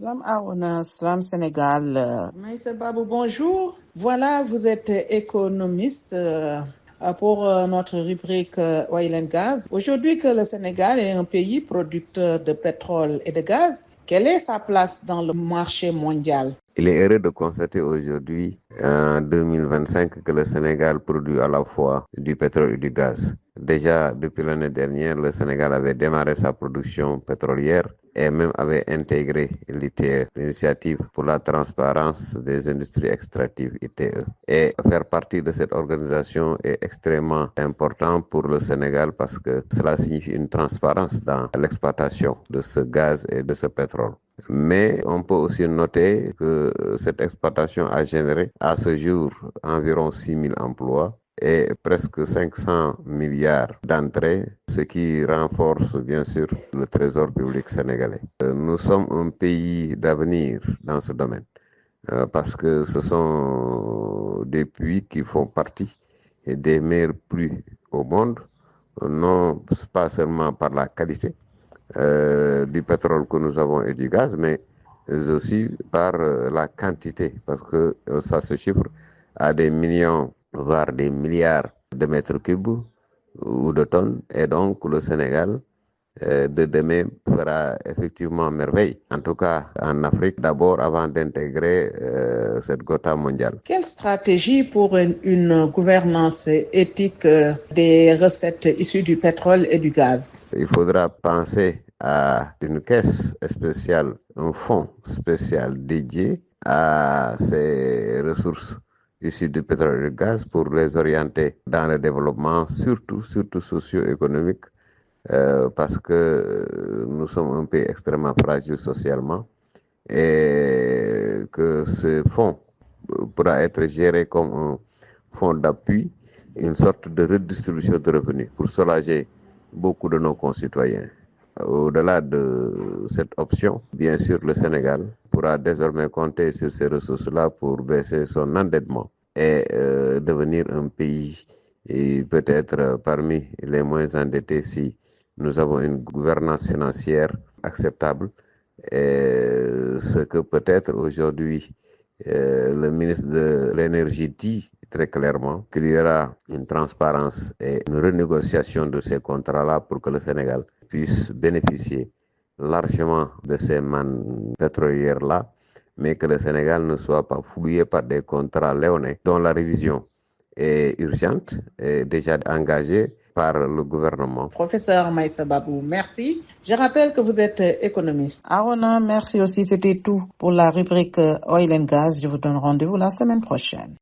Salam Arona, Salam Sénégal. Maïssa Babou, bonjour. Voilà, vous êtes économiste pour notre rubrique Oil and Gaz. Aujourd'hui que le Sénégal est un pays producteur de pétrole et de gaz, quelle est sa place dans le marché mondial? Il est heureux de constater aujourd'hui, en 2025, que le Sénégal produit à la fois du pétrole et du gaz. Déjà, depuis l'année dernière, le Sénégal avait démarré sa production pétrolière et même avait intégré l'ITE, l'initiative pour la transparence des industries extractives ITE. Et faire partie de cette organisation est extrêmement important pour le Sénégal parce que cela signifie une transparence dans l'exploitation de ce gaz et de ce pétrole. Mais on peut aussi noter que cette exploitation a généré à ce jour environ 6 000 emplois et presque 500 milliards d'entrées, ce qui renforce bien sûr le trésor public sénégalais. Nous sommes un pays d'avenir dans ce domaine parce que ce sont des puits qui font partie des meilleurs puits au monde, non pas seulement par la qualité du pétrole que nous avons et du gaz, mais aussi par la quantité, parce que ça se chiffre à des millions, voire des milliards de mètres cubes ou de tonnes. Et donc le Sénégal de demain fera effectivement merveille, en tout cas en Afrique d'abord avant d'intégrer cette quota mondiale. Quelle stratégie pour une gouvernance éthique des recettes issues du pétrole et du gaz? Il faudra penser à une caisse spéciale, un fonds spécial dédié à ces ressources issues du pétrole et du gaz pour les orienter dans le développement, surtout socio-économique, parce que nous sommes un pays extrêmement fragile socialement et que ce fonds pourra être géré comme un fonds d'appui, une sorte de redistribution de revenus pour soulager beaucoup de nos concitoyens. Au-delà de cette option, bien sûr, le Sénégal pourra désormais compter sur ces ressources-là pour baisser son endettement et devenir un pays et peut-être parmi les moins endettés si nous avons une gouvernance financière acceptable. Et ce que peut-être aujourd'hui le ministre de l'Énergie dit très clairement qu'il y aura une transparence et une renégociation de ces contrats-là pour que le Sénégal puisse bénéficier largement de ces mannes pétrolières-là, mais que le Sénégal ne soit pas fouillé par des contrats léonins dont la révision est urgente et déjà engagée par le gouvernement. Professeur Maïssa Babou, merci. Je rappelle que vous êtes économiste. Arona, merci aussi. C'était tout pour la rubrique Oil and Gas. Je vous donne rendez-vous la semaine prochaine.